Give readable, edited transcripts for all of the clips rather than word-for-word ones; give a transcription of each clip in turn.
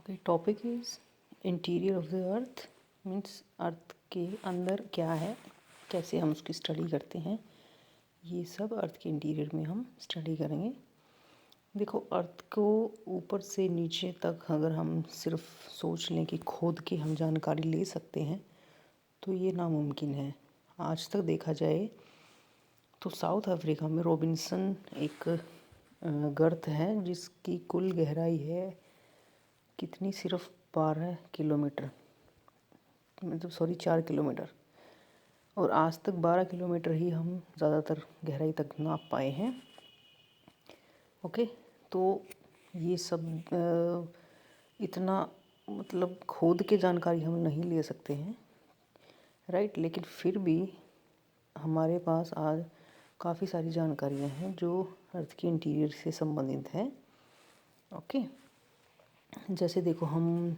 Okay, topic is interior of the earth. Means earth के अंदर क्या है, कैसे हम उसकी स्टडी करते हैं, ये सब अर्थ के इंटीरियर में हम स्टडी करेंगे। देखो, अर्थ को ऊपर से नीचे तक अगर हम सिर्फ सोच लें कि खोद के हम जानकारी ले सकते हैं तो ये नामुमकिन है। आज तक देखा जाए तो साउथ अफ्रीका में रॉबिन्सन एक गर्त है जिसकी कुल गहराई है कितनी, सिर्फ 12 किलोमीटर, मतलब 4 किलोमीटर। और आज तक 12 किलोमीटर ही हम ज़्यादातर गहराई तक नाप पाए हैं। ओके, तो ये सब इतना मतलब खोद के जानकारी हम नहीं ले सकते हैं, राइट। लेकिन फिर भी हमारे पास आज काफ़ी सारी जानकारियाँ हैं जो अर्थ के इंटीरियर से संबंधित हैं। ओके, जैसे देखो, हम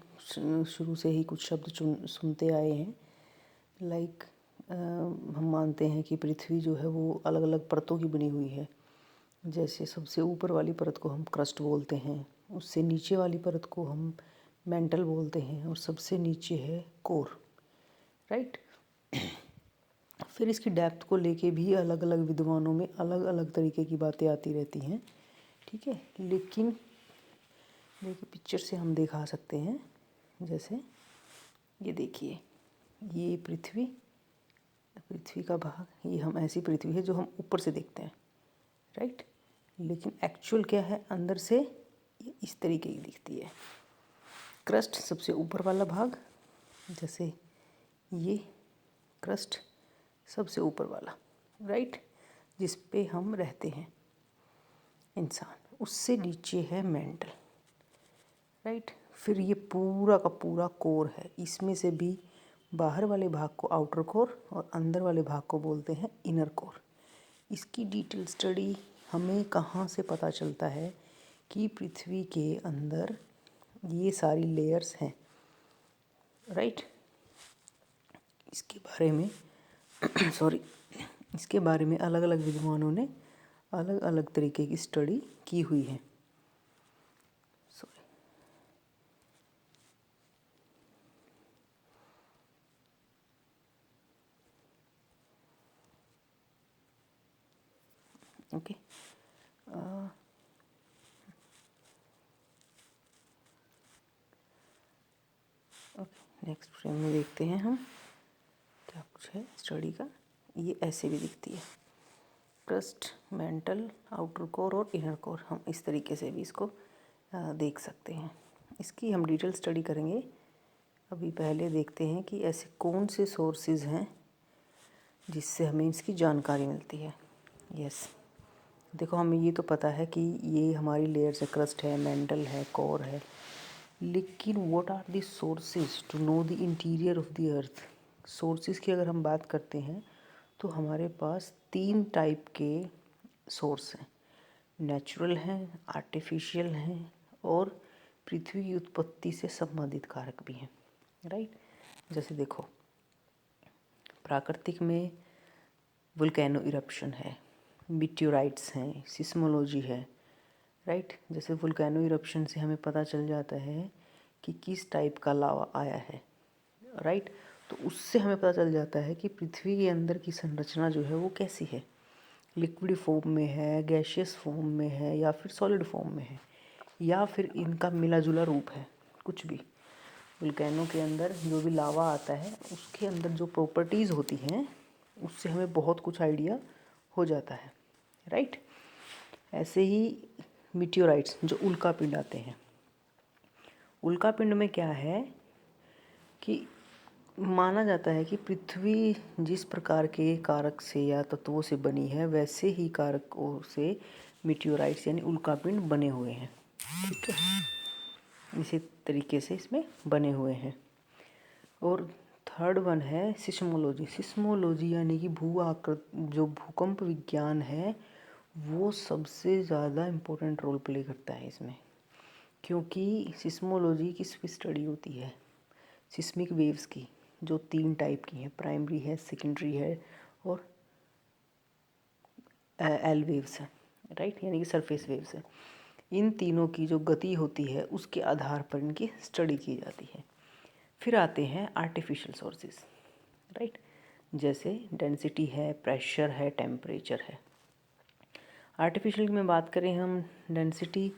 शुरू से ही कुछ शब्द सुनते आए हैं। लाइक हम मानते हैं कि पृथ्वी जो है वो अलग अलग परतों की बनी हुई है। जैसे सबसे ऊपर वाली परत को हम क्रस्ट बोलते हैं, उससे नीचे वाली परत को हम मेंटल बोलते हैं, और सबसे नीचे है कोर, राइट। फिर इसकी डेप्थ को लेके भी अलग अलग विद्वानों में अलग अलग तरीके की बातें आती रहती हैं, ठीक है। लेकिन देखिए, पिक्चर से हम दिखा सकते हैं। जैसे ये देखिए, ये पृथ्वी का भाग, ये हम ऐसी पृथ्वी है जो हम ऊपर से देखते हैं, राइट। लेकिन एक्चुअल क्या है, अंदर से ये इस तरीके की दिखती है। क्रस्ट सबसे ऊपर वाला भाग, जैसे ये क्रस्ट सबसे ऊपर वाला, राइट, जिस पे हम रहते हैं इंसान। उससे नीचे है मेंटल, राइट। फिर ये पूरा का पूरा कोर है। इसमें से भी बाहर वाले भाग को आउटर कोर और अंदर वाले भाग को बोलते हैं इनर कोर। इसकी डिटेल स्टडी हमें कहाँ से पता चलता है कि पृथ्वी के अंदर ये सारी लेयर्स हैं, राइट। इसके बारे में इसके बारे में अलग अलग विद्वानों ने अलग अलग तरीके की स्टडी की हुई है। ओके, नेक्स्ट फ्रेम में देखते हैं हम क्या कुछ है स्टडी का। ये ऐसे भी दिखती है, क्रस्ट, मेंटल, आउटर कोर और इनर कोर। हम इस तरीके से भी इसको देख सकते हैं। इसकी हम डिटेल स्टडी करेंगे। अभी पहले देखते हैं कि ऐसे कौन से सोर्सेज हैं जिससे हमें इसकी जानकारी मिलती है। यस, देखो, हमें ये तो पता है कि ये हमारी लेयर्स है, क्रस्ट है, मेंटल है, कोर है। लेकिन what are the sources to know the interior of the earth. Sources की अगर हम बात करते हैं तो हमारे पास 3 टाइप के सोर्स हैं। नेचुरल हैं, आर्टिफिशियल हैं, और पृथ्वी की उत्पत्ति से संबंधित कारक भी हैं, राइट। जैसे देखो, प्राकृतिक में वोल्केनो इरप्शन है, मीटियोराइट्स हैं, सिस्मोलॉजी है, राइट। जैसे वोल्केनो इरप्शन से हमें पता चल जाता है कि किस टाइप का लावा आया है, राइट। तो उससे हमें पता चल जाता है कि पृथ्वी के अंदर की संरचना जो है वो कैसी है, लिक्विड फॉर्म में है, गैशियस फॉर्म में है, या फिर सॉलिड फॉर्म में है, या फिर इनका मिला जुला रूप है, कुछ भी। वोल्केनो के अंदर जो भी लावा आता है उसके अंदर जो प्रॉपर्टीज़ होती हैं उससे हमें बहुत कुछ आइडिया हो जाता है, राइट। ऐसे ही मीटियोराइट्स जो उल्का पिंड आते हैं, उल्का पिंड में क्या है कि माना जाता है कि पृथ्वी जिस प्रकार के कारक से या तत्वों से बनी है वैसे ही कारकों से मीटियोराइट्स यानी उल्कापिंड बने हुए हैं, ठीक है। इसी तरीके से इसमें बने हुए हैं। और थर्ड वन है सिस्मोलॉजी। सिस्मोलॉजी यानी कि जो भूकंप विज्ञान है वो सबसे ज़्यादा इम्पोर्टेंट रोल प्ले करता है इसमें, क्योंकि सिस्मोलॉजी की स्टडी होती है सिस्मिक वेव्स की, जो 3 टाइप की हैं, प्राइमरी है, सेकेंडरी है, और एल वेव्स है, राइट, यानी कि सरफेस वेव्स है। इन तीनों की जो गति होती है उसके आधार पर इनकी स्टडी की जाती है। फिर आते हैं आर्टिफिशियल सोर्सेज, राइट, जैसे डेंसिटी है, प्रेशर है, टेम्परेचर है। आर्टिफिशियल में बात करें हम, डेंसिटी,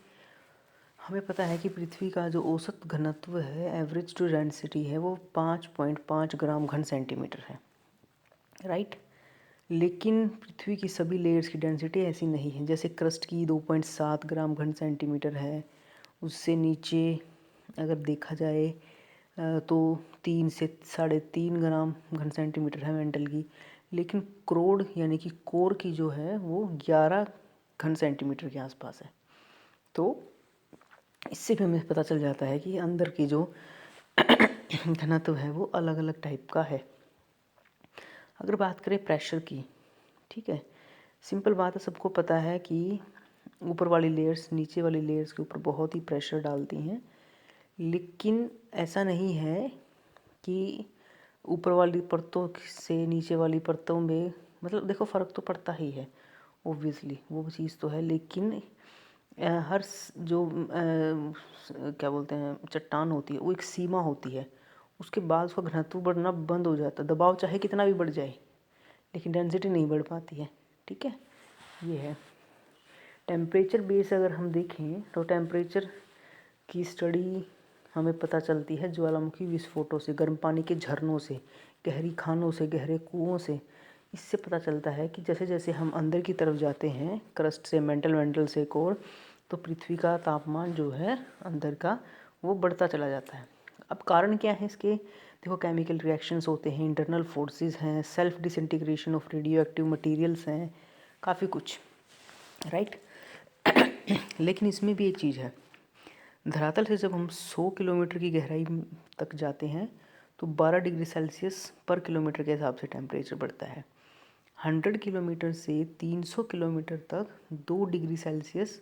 हमें पता है कि पृथ्वी का जो औसत घनत्व है, एवरेज टू डेंसिटी है, वो 5.5 ग्राम घन सेंटीमीटर है, राइट। लेकिन पृथ्वी की सभी लेयर्स की डेंसिटी ऐसी नहीं है। जैसे क्रस्ट की 2.7 ग्राम घन सेंटीमीटर है, उससे नीचे अगर देखा जाए तो 3 से 3.5 ग्राम घन सेंटीमीटर है मेंटल की। लेकिन क्रोड यानी कि कोर की जो है वो 11 घन सेंटीमीटर के आसपास है। तो इससे भी हमें पता चल जाता है कि अंदर की जो घनत्व है वो अलग अलग टाइप का है। अगर बात करें प्रेशर की, ठीक है, सिंपल बात है, सबको पता है कि ऊपर वाली लेयर्स नीचे वाली लेयर्स के ऊपर बहुत ही प्रेशर डालती हैं। लेकिन ऐसा नहीं है कि ऊपर वाली परतों से नीचे वाली परतों में, मतलब देखो फ़र्क तो पड़ता ही है ओब्वियसली, वो चीज़ तो है। लेकिन हर जो क्या बोलते हैं चट्टान होती है, वो एक सीमा होती है, उसके बाद उसका घनत्व बढ़ना बंद हो जाता है। दबाव चाहे कितना भी बढ़ जाए लेकिन डेंसिटी नहीं बढ़ पाती है, ठीक है, ये है। टेम्परेचर बेस अगर हम देखें तो टेम्परेचर की स्टडी हमें पता चलती है ज्वालामुखी विस्फोटों से, गर्म पानी के झरनों से, गहरी खानों से, गहरे कुओं से। इससे पता चलता है कि जैसे जैसे हम अंदर की तरफ जाते हैं, क्रस्ट से, मेंटल से कोर, तो पृथ्वी का तापमान जो है अंदर का वो बढ़ता चला जाता है। अब कारण क्या है इसके? देखो, केमिकल रिएक्शंस होते हैं, इंटरनल फोर्सेस हैं, self disintegration of radio active materials हैं, काफ़ी कुछ, राइट। लेकिन इसमें भी एक चीज़ है, धरातल से जब हम 100 किलोमीटर की गहराई तक जाते हैं तो 12 डिग्री सेल्सियस पर किलोमीटर के हिसाब से टेम्परेचर बढ़ता है। 100 किलोमीटर से 300 किलोमीटर तक 2 डिग्री सेल्सियस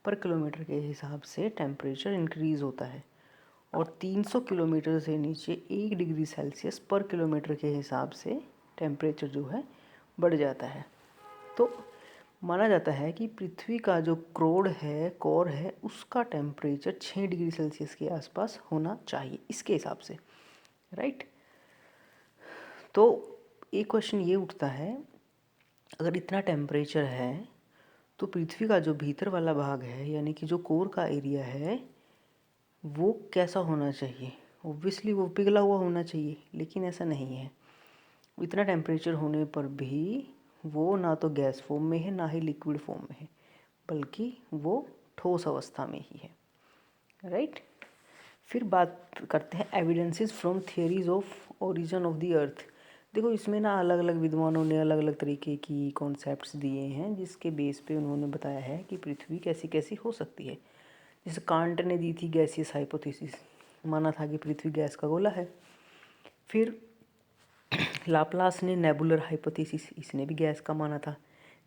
पर किलोमीटर के हिसाब से टेम्परेचर इंक्रीज़ होता है, और 300 किलोमीटर से नीचे 1 डिग्री सेल्सियस पर किलोमीटर के हिसाब से टेम्परेचर जो है बढ़ जाता है। तो माना जाता है कि पृथ्वी का जो कोर है उसका टेम्परेचर 6 डिग्री सेल्सियस के आसपास होना चाहिए इसके हिसाब से, राइट। तो एक क्वेश्चन ये उठता है, अगर इतना टेम्परेचर है तो पृथ्वी का जो भीतर वाला भाग है यानी कि जो कोर का एरिया है वो कैसा होना चाहिए? ऑब्वियसली वो पिघला हुआ होना चाहिए, लेकिन ऐसा नहीं है। इतना टेम्परेचर होने पर भी वो ना तो गैस फॉर्म में है ना ही लिक्विड फॉर्म में है, बल्कि वो ठोस अवस्था में ही है, राइट। फिर बात करते हैं evidences from theories of origin of the अर्थ। देखो, इसमें ना अलग अलग विद्वानों ने अलग अलग तरीके की कॉन्सेप्ट्स दिए हैं जिसके बेस पे उन्होंने बताया है कि पृथ्वी कैसी कैसी हो सकती है। जैसे कांट ने दी थी गैसियस हाइपोथेसिस, माना था कि पृथ्वी गैस का गोला है। फिर लाप्लास ने नेबुलर हाइपोथेसिस, इसने भी गैस का माना था।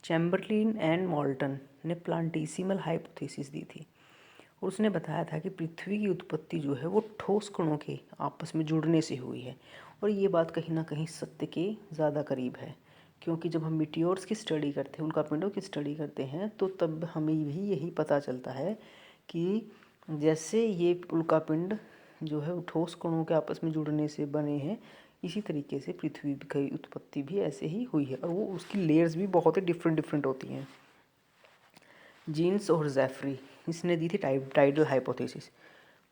चैम्बरलिन एंड मॉल्टन ने प्लांटिसिमल हाइपोथेसिस दी थी, और उसने बताया था कि पृथ्वी की उत्पत्ति जो है वो ठोस कणों के आपस में जुड़ने से हुई है। और ये बात कहीं ना कहीं सत्य के ज़्यादा करीब है, क्योंकि जब हम मिटियोर्स की स्टडी करते हैं, उल्कापिंडों की स्टडी करते हैं, तो तब हमें भी यही पता चलता है कि जैसे ये उल्कापिंड जो है ठोस कणों के आपस में जुड़ने से बने हैं, इसी तरीके से पृथ्वी की उत्पत्ति भी ऐसे ही हुई है, और वो उसकी लेयर्स भी बहुत ही डिफरेंट डिफरेंट होती हैं। जीन्स और जेफरी, इसने दी थी टाइडल हाइपोथेसिस,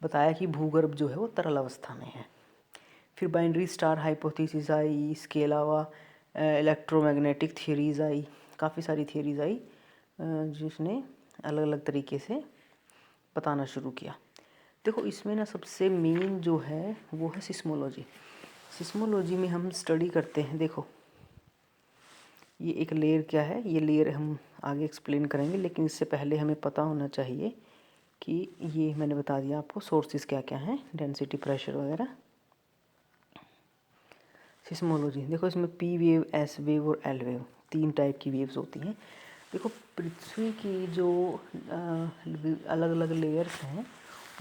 बताया कि भूगर्भ जो है वो तरल अवस्था में है। फिर बाइनरी स्टार हाइपोथेसिस आई, इसके अलावा इलेक्ट्रोमैग्नेटिक थियरीज आई, काफ़ी सारी थियरीज आई जिसने अलग अलग तरीके से बताना शुरू किया। देखो, इसमें ना सबसे मेन जो है वो है सिस्मोलॉजी। सिस्मोलॉजी में हम स्टडी करते हैं, देखो ये एक लेयर क्या है, ये लेयर हम आगे एक्सप्लेन करेंगे, लेकिन इससे पहले हमें पता होना चाहिए कि ये मैंने बता दिया आपको सोर्सेज क्या क्या हैं, डेंसिटी, प्रेशर वगैरह। सिस्मोलॉजी देखो, इसमें पी वेव, एस वेव और एल वेव, 3 टाइप की वेव्स होती हैं। देखो, पृथ्वी की जो अलग अलग लेयर्स हैं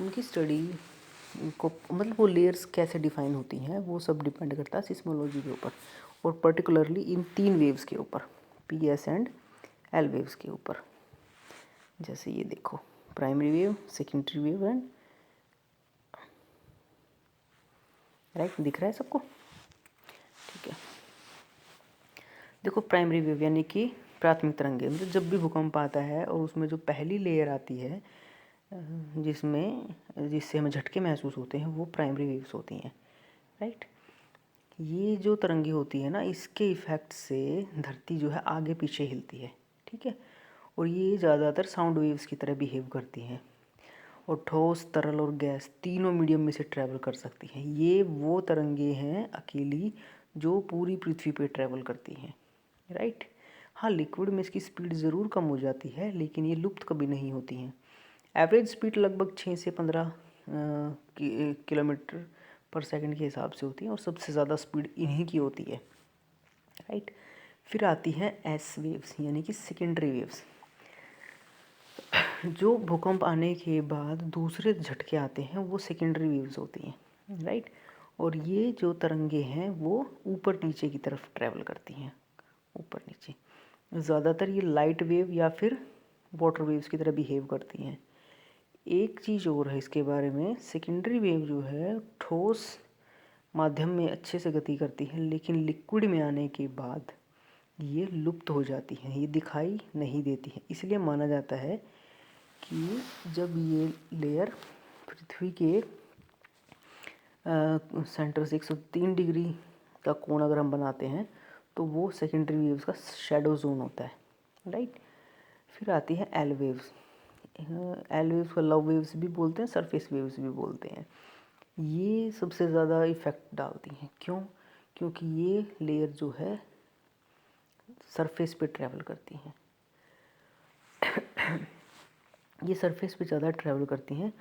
उनकी स्टडी को, मतलब वो लेयर्स कैसे डिफाइन होती हैं, वो सब डिपेंड करता है सिस्मोलॉजी के ऊपर, और पर्टिकुलरली इन 3 वेव्स के ऊपर, P, S and L waves के ऊपर। जैसे ये देखो, primary wave, secondary wave and right, दिख रहा है सबको? ठीक है, देखो प्राइमरी वेव यानी कि प्राथमिक तरंगें, मतलब जब भी भूकंप आता है और उसमें जो पहली लेयर आती है जिससे हमें झटके महसूस होते हैं, वो प्राइमरी वेव्स होती हैं, राइट। ये जो तरंगे होती है ना, इसके इफ़ेक्ट से धरती जो है आगे पीछे हिलती है, ठीक है। और ये ज़्यादातर साउंड वेव्स की तरह बिहेव करती हैं और ठोस, तरल और गैस तीनों मीडियम में से ट्रैवल कर सकती हैं। ये वो तरंगे हैं अकेली जो पूरी पृथ्वी पे ट्रैवल करती हैं, राइट। हाँ, लिक्विड में इसकी स्पीड ज़रूर कम हो जाती है, लेकिन ये लुप्त कभी नहीं होती हैं। एवरेज स्पीड लगभग 6 से 15 किलोमीटर पर सेकंड के हिसाब से होती है और सबसे ज़्यादा स्पीड इन्हीं की होती है, राइट। फिर आती है एस वेव्स यानी कि सेकेंडरी वेव्स। जो भूकंप आने के बाद दूसरे झटके आते हैं वो सेकेंडरी वेव्स होती हैं, राइट। और ये जो तरंगे हैं वो ऊपर नीचे की तरफ ट्रैवल करती हैं, ऊपर नीचे। ज़्यादातर ये लाइट वेव या फिर वाटर वेव्स की तरह बिहेव करती हैं। एक चीज़ और है इसके बारे में, सेकेंडरी वेव जो है ठोस माध्यम में अच्छे से गति करती है, लेकिन लिक्विड में आने के बाद ये लुप्त हो जाती हैं, ये दिखाई नहीं देती हैं। इसलिए माना जाता है कि जब ये लेयर पृथ्वी के सेंटर से 103 डिग्री का कोण अगर हम बनाते हैं तो वो सेकेंडरी वेव्स का शैडो जोन होता है, राइट। फिर आती है एल वेव्स। एल वेव्स को लव वेव्स भी बोलते हैं, सरफेस वेव्स भी बोलते हैं। ये सबसे ज़्यादा इफ़ेक्ट डालती हैं, क्यों? क्योंकि ये लेयर जो है सरफेस पे ट्रैवल करती हैं। ये सरफेस पे ज़्यादा ट्रैवल करती हैं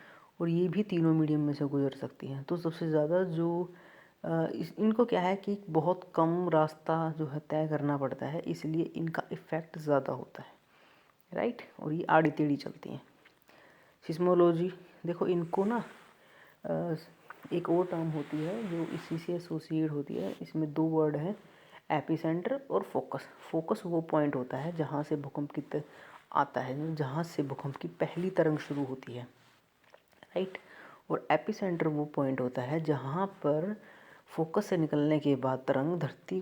और ये भी तीनों मीडियम में से गुजर सकती हैं। तो सबसे ज़्यादा जो इनको क्या है कि बहुत कम रास्ता जो है तय करना पड़ता है, इसलिए इनका इफ़ेक्ट ज़्यादा होता है, राइट। और ये आड़ी टेढ़ी चलती हैं। सिस्मोलॉजी, देखो इनको ना एक और टर्म होती है जो इसी से एसोसिएट होती है। इसमें दो वर्ड हैं, एपिसेंटर और फोकस। फोकस वो पॉइंट होता है जहाँ से भूकंप की आता है, जहाँ से भूकंप की पहली तरंग शुरू होती है, राइट। और एपिसेंटर वो पॉइंट होता है जहाँ पर फोकस से निकलने के बाद तरंग धरती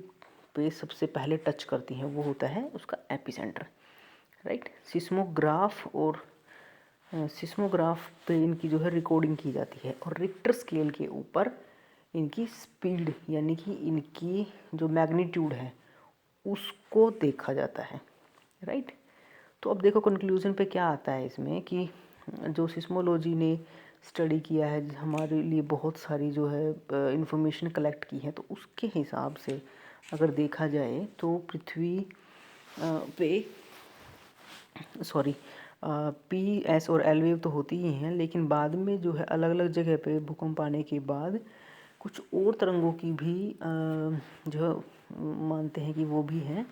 पे सबसे पहले टच करती है, वो होता है उसका एपिसेंटर, राइट। सिस्मोग्राफ पे इनकी जो है रिकॉर्डिंग की जाती है और रिक्टर स्केल के ऊपर इनकी स्पीड यानी कि इनकी जो मैग्नीट्यूड है उसको देखा जाता है, राइट। तो अब देखो कंक्लूजन पे क्या आता है इसमें कि जो सिस्मोलॉजी ने स्टडी किया है, हमारे लिए बहुत सारी जो है इंफॉर्मेशन कलेक्ट की है, तो उसके हिसाब से अगर देखा जाए तो पृथ्वी पे पी, एस और एल वेव तो होती ही हैं, लेकिन बाद में जो है अलग अलग जगह पे भूकंप आने के बाद कुछ और तरंगों की भी जो मानते हैं कि वो भी हैं,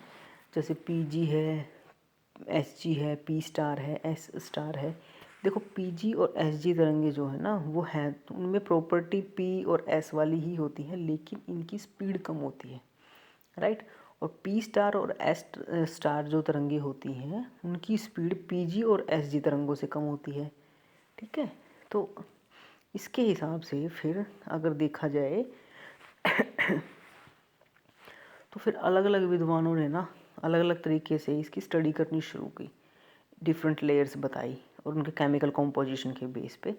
जैसे पी जी है, एस जी है, पी स्टार है, एस स्टार है। देखो पी जी और एस जी तरंगे जो है ना वो हैं, तो उनमें प्रॉपर्टी पी और एस वाली ही होती है, लेकिन इनकी स्पीड कम होती है, राइट। और पी स्टार और एस स्टार जो तरंगे होती हैं उनकी स्पीड पी जी और एस जी तरंगों से कम होती है, ठीक है। तो इसके हिसाब से फिर अगर देखा जाए तो फिर अलग अलग विद्वानों ने ना अलग अलग तरीके से इसकी स्टडी करनी शुरू की, डिफरेंट लेयर्स बताई और उनके केमिकल कॉम्पोजिशन के बेस पे।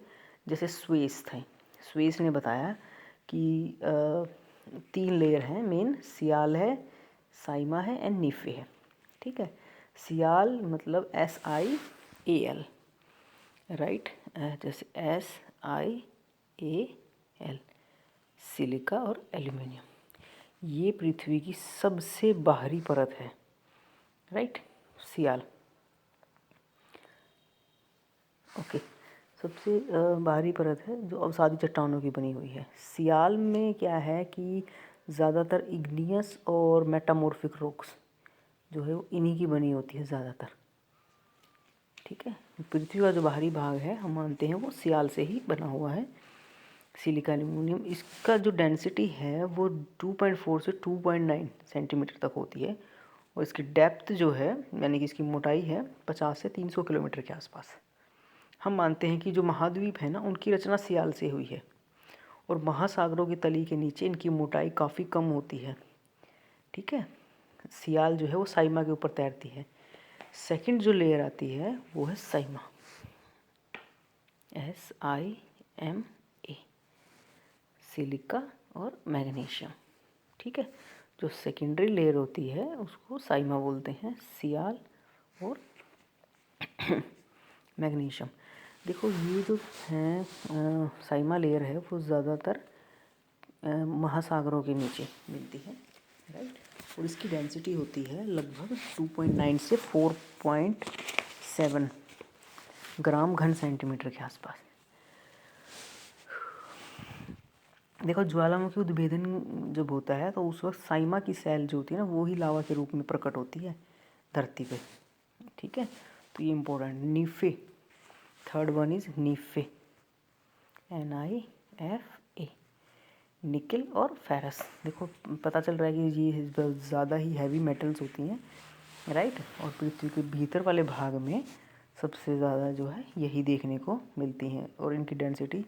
जैसे स्वेस थे, स्वेस ने बताया कि 3 लेयर हैं मेन, सियाल है, साइमा है एंड नीफे है, ठीक है। सियाल मतलब SIAL, राइट, जैसे SIAL, सिलिका और एल्यूमिनियम। ये पृथ्वी की सबसे बाहरी परत है, राइट, सियाल, ओके। सबसे बाहरी परत है जो अवसादी चट्टानों की बनी हुई है। सियाल में क्या है कि ज़्यादातर इग्नियस और मेटामॉर्फिक रॉक्स जो है वो इन्हीं की बनी होती है ज़्यादातर, ठीक है। पृथ्वी का जो बाहरी भाग है हम मानते हैं वो सियाल से ही बना हुआ है, सिलिका एल्यूमिनियम। इसका जो डेंसिटी है वो 2.4 से 2.9 सेंटीमीटर तक होती है और इसकी डेप्थ जो है यानी कि इसकी मोटाई है 50 से 300 किलोमीटर के आसपास, हम मानते हैं कि जो महाद्वीप है ना उनकी रचना सियाल से हुई है और महासागरों की तली के नीचे इनकी मोटाई काफ़ी कम होती है। ठीक है, सियाल जो है वो साइमा के ऊपर तैरती है। सेकंड जो लेयर आती है वो है साइमा, SIMA, सिलिका और मैग्नीशियम। ठीक है, जो सेकेंडरी लेयर होती है उसको साइमा बोलते हैं, सियाल और मैग्नीशियम। देखो ये जो है साइमा लेयर है वो ज़्यादातर महासागरों के नीचे मिलती है, राइट। और इसकी डेंसिटी होती है लगभग 2.9 से 4.7 ग्राम घन सेंटीमीटर के आसपास। देखो ज्वालामुखी उद्भेदन जब होता है तो उस वक्त साइमा की सेल जो होती है ना वो ही लावा के रूप में प्रकट होती है धरती पे। ठीक है, तो ये important. NIFE, third one is NIFE, NIFA, nickel और फेरस। देखो पता चल रहा है कि ये ज़्यादा ही हैवी मेटल्स होती हैं, राइट। और पृथ्वी के भीतर वाले भाग में सबसे ज़्यादा जो है यही देखने को मिलती हैं और इनकी डेंसिटी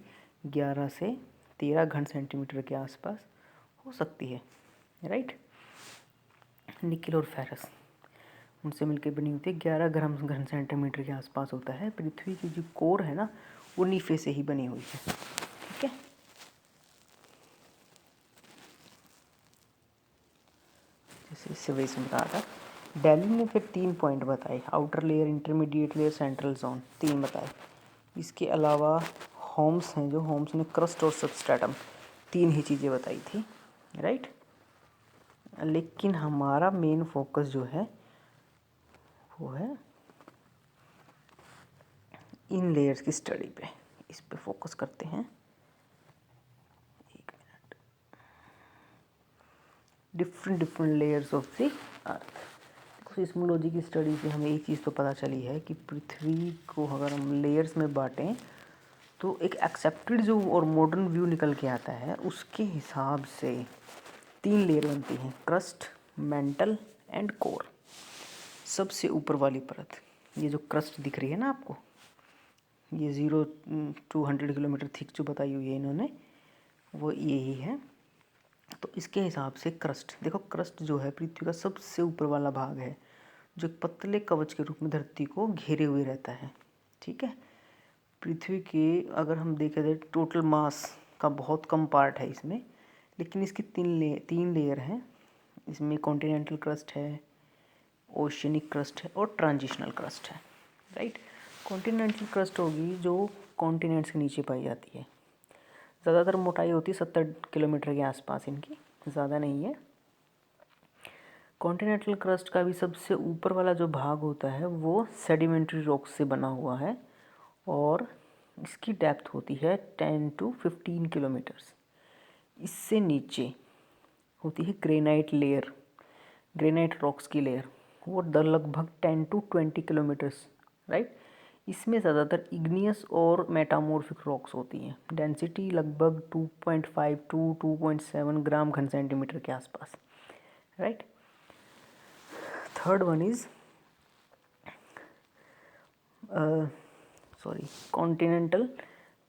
11 से 13 घन सेंटीमीटर के आसपास हो सकती है, राइट। निकल और फेरस उनसे मिलकर बनी होती है, 11 घन सेंटीमीटर के आसपास होता है। पृथ्वी की जो कोर है ना वो नीफे से ही बनी हुई है। ठीक है, जैसे इससे वही समझा था। डेली ने फिर 3 पॉइंट बताए, outer layer, intermediate layer, central zone, 3 बताए। इसके अलावा होम्स हैं, जो होम्स ने क्रस्ट और सबस्ट्रेटम 3 ही चीज़ें बताई थी, राइट। लेकिन हमारा मेन फोकस जो है वो है इन लेयर्स की स्टडी पे, इस पे फोकस करते हैं। एक minute, different layers of the earth. Seismology की स्टडी से हमें एक चीज़ तो पता चली है कि पृथ्वी को अगर हम लेयर्स में बांटें तो एक एक्सेप्टेड जो और मॉडर्न व्यू निकल के आता है उसके हिसाब से 3 लेयर बनती हैं, क्रस्ट, मेंटल एंड कोर। सबसे ऊपर वाली परत, ये जो क्रस्ट दिख रही है ना आपको, ये 0 to 100 किलोमीटर थिक जो बताई हुई है इन्होंने, वो यही है। तो इसके हिसाब से क्रस्ट, देखो क्रस्ट जो है पृथ्वी का सबसे ऊपर वाला भाग है जो एक पतले कवच के रूप में धरती को घेरे हुए रहता है। ठीक है, पृथ्वी के अगर हम देखें तो टोटल मास का बहुत कम पार्ट है इसमें, लेकिन इसकी 3 लेयर हैं। इसमें कॉन्टिनेंटल क्रस्ट है, ओशियनिक क्रस्ट है और ट्रांजिशनल क्रस्ट है, राइट। कॉन्टिनेंटल क्रस्ट होगी जो कॉन्टिनेंट्स के नीचे पाई जाती है। ज़्यादातर मोटाई होती है 70 किलोमीटर के आसपास इनकी, ज़्यादा नहीं है। कॉन्टिनेंटल क्रस्ट का भी सबसे ऊपर वाला जो भाग होता है वो सेडिमेंट्री रॉक्स से बना हुआ है और इसकी डेप्थ होती है 10 to 15 किलोमीटर्स। इससे नीचे होती है ग्रेनाइट लेयर, ग्रेनाइट रॉक्स की लेयर, वो लगभग 10 to 20 किलोमीटर्स, राइट। इसमें ज़्यादातर इग्नियस और मेटामॉर्फिक रॉक्स होती हैं। डेंसिटी लगभग 2.5 to 2.7 ग्राम घन सेंटीमीटर के आसपास, right. Third one is continental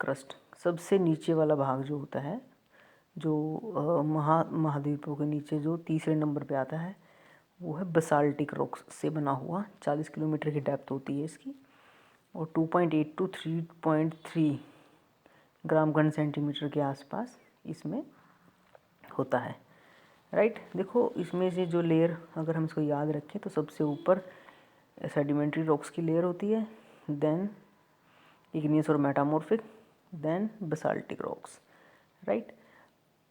crust. सबसे नीचे वाला भाग जो होता है, जो महाद्वीपों के नीचे जो तीसरे नंबर पे आता है, वो है बसाल्टिक रॉक्स से बना हुआ। 40 किलोमीटर की डेप्थ होती है इसकी और 2.8 to 3.3 ग्राम घन सेंटीमीटर के आसपास इसमें होता है, राइट। देखो इसमें से जो लेयर अगर हम इसको याद रखें तो सबसे ऊपर सेडिमेंट्री रॉक्स की लेयर होती है, देन इग्नियस और metamorphic, then basaltic rocks, right.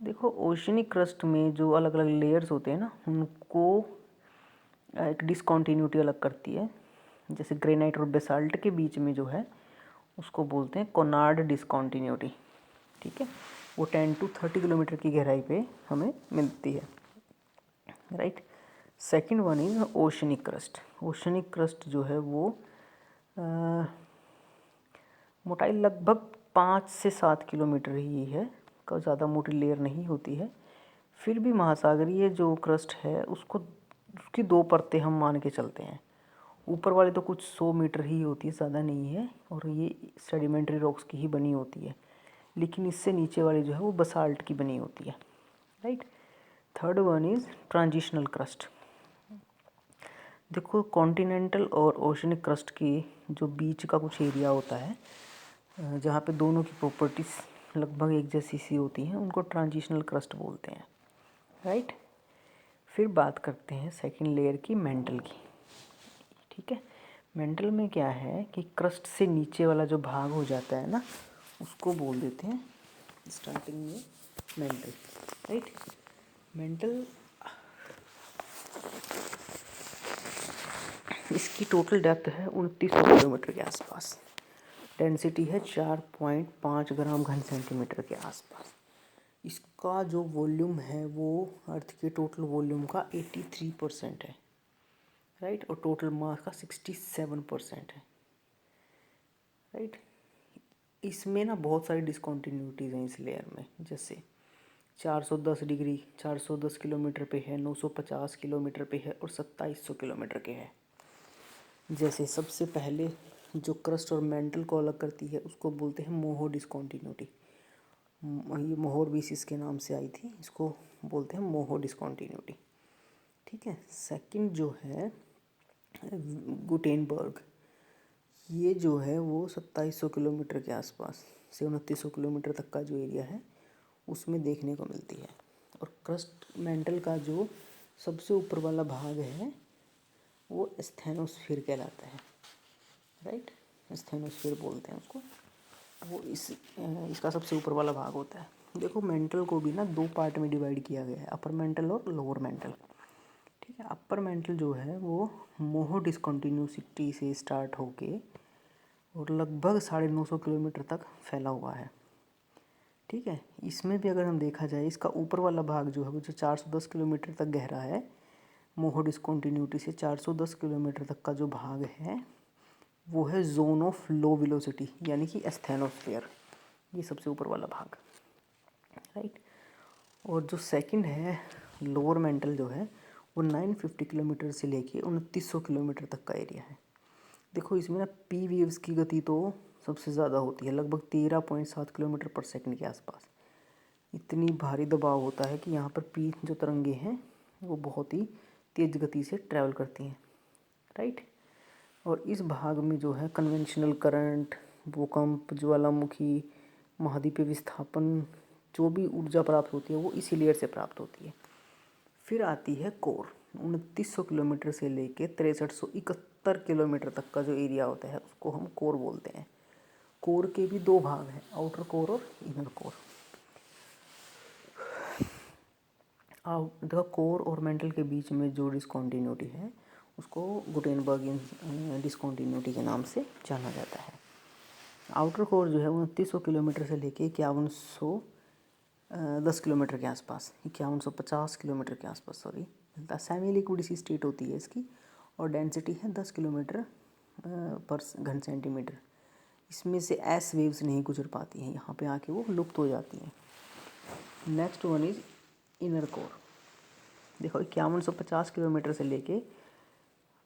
देखो ओशनिक क्रस्ट में जो अलग अलग लेयर्स होते हैं ना उनको एक डिसकॉन्टीन्यूटी अलग करती है। जैसे ग्रेनाइट और बेसाल्ट के बीच में जो है उसको बोलते हैं कोनार्ड डिसकॉन्टीन्यूटी। ठीक है, वो 10 to 30 किलोमीटर की गहराई पे हमें मिलती है, right. Second one is oceanic crust. Oceanic crust जो है वो मोटाई लगभग 5 से 7 किलोमीटर ही है, का ज़्यादा मोटी लेयर नहीं होती है। फिर भी महासागरीय जो क्रस्ट है उसको उसकी 2 परतें हम मान के चलते हैं। ऊपर वाले तो कुछ 100 मीटर ही होती है, ज़्यादा नहीं है, और ये सेडिमेंट्री रॉक्स की ही बनी होती है। लेकिन इससे नीचे वाली जो है वो बसाल्ट की बनी होती है, right. Third one is transitional crust. देखो कॉन्टिनेंटल और ओशनिक क्रस्ट के जो बीच का कुछ एरिया होता है, जहाँ पे दोनों की प्रॉपर्टीज़ लगभग एक जैसी सी होती हैं, उनको ट्रांजिशनल क्रस्ट बोलते हैं, राइट। फिर बात करते हैं सेकंड लेयर की, मेंटल की। ठीक है, मेंटल में क्या है कि क्रस्ट से नीचे वाला जो भाग हो जाता है ना, उसको बोल देते हैं स्टार्टिंग में मेंटल, राइट। मेंटल, इसकी टोटल डेप्थ है 2900 किलोमीटर के आसपास। डेंसिटी है 4.5 ग्राम घन सेंटीमीटर के आसपास। इसका जो वॉल्यूम है वो अर्थ के टोटल वॉल्यूम का 83% है, राइट। और टोटल मास का 67% है, राइट। इसमें ना बहुत सारी डिसकॉन्टिन्यूटीज़ हैं इस लेयर में, जैसे 410 डिग्री 410 किलोमीटर पे है, 950 किलोमीटर पे है, और 2700 किलोमीटर के है। जैसे सबसे पहले जो क्रस्ट और मेंटल को अलग करती है उसको बोलते हैं मोहो डिसकॉन्टिन्यूटी। ये मोहोर बीसिस के नाम से आई थी, इसको बोलते हैं मोहो डिसकॉन्टिन्यूटी। ठीक है, सेकंड जो है गुटेनबर्ग, ये जो है वो 2700 किलोमीटर के आसपास से 2900 किलोमीटर तक का जो एरिया है उसमें देखने को मिलती है। और क्रस्ट मेंटल का जो सबसे ऊपर वाला भाग है वो स्थेनोस्फीयर कहलाता है, राइट। स्थेनोस्फीयर बोलते हैं उसको, वो इसका सबसे ऊपर वाला भाग होता है। देखो मेंटल को भी ना दो पार्ट में डिवाइड किया गया है, अपर मेंटल और लोअर मेंटल। ठीक है, अपर मेंटल जो है वो मोहो डिसकॉन्टिन्यूटी से स्टार्ट होके और लगभग 950 किलोमीटर तक फैला हुआ है। ठीक है, इसमें भी अगर हम देखा जाए, इसका ऊपर वाला भाग जो है वो जो 410 किलोमीटर तक गहरा है, मोहो डिसकॉन्टिन्यूटी से 410 किलोमीटर तक का जो भाग है वो है जोन ऑफ लो वेलोसिटी, यानी कि स्थेनोस्फीयर, ये सबसे ऊपर वाला भाग, राइट। और जो सेकंड है लोअर मेंटल जो है वो 950 किलोमीटर से लेके 2900 किलोमीटर तक का एरिया है। देखो इसमें ना पी वेव्स की गति तो सबसे ज़्यादा होती है, लगभग 13.7 किलोमीटर पर सेकंड के आसपास। इतनी भारी दबाव होता है कि यहाँ पर पी जो तरंगे हैं वो बहुत ही तेज़ गति से ट्रैवल करती हैं, राइट। और इस भाग में जो है कन्वेंशनल करंट, भूकंप, ज्वालामुखी, महाद्वीपीय विस्थापन, जो भी ऊर्जा प्राप्त होती है वो इसी लेयर से प्राप्त होती है। फिर आती है कोर, 2900 किलोमीटर से लेके 6371 किलोमीटर तक का जो एरिया होता है उसको हम कोर बोलते हैं। कोर के भी दो भाग हैं, आउटर कोर और इनर कोर। देखो कोर और मेंटल के बीच में जो डिसकॉन्टिन्यूटी है उसको गुटेनबर्ग डिसकॉन्टिन्यूटी के नाम से जाना जाता है। आउटर कोर जो है 2900 किलोमीटर से लेके 5110 किलोमीटर के आसपास, 5150 किलोमीटर के आसपास sorry, semi liquid sea state होती है इसकी, और डेंसिटी है 10 किलोमीटर पर घन सेंटीमीटर। इसमें से एस वेव्स नहीं गुजर पाती हैं, यहाँ पे आके वो लुप्त हो जाती हैं। Next one is inner core. देखो 5150 किलोमीटर से लेके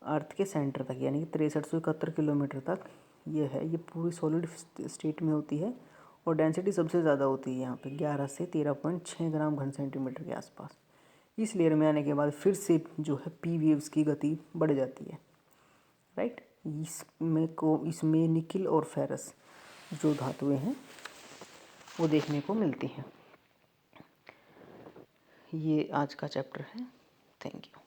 अर्थ के सेंटर तक, यानी कि 6371 किलोमीटर तक ये है, ये पूरी सॉलिड स्टेट में होती है, और डेंसिटी सबसे ज़्यादा होती है यहाँ पे 11 से 13.6 ग्राम घन सेंटीमीटर के आसपास। इस लेयर में आने के बाद फिर से जो है पी वेव्स की गति बढ़ जाती है, राइट। इसमें निकिल और फेरस जो धातुएं हैं वो देखने को मिलती हैं। ये आज का चैप्टर है। Thank you.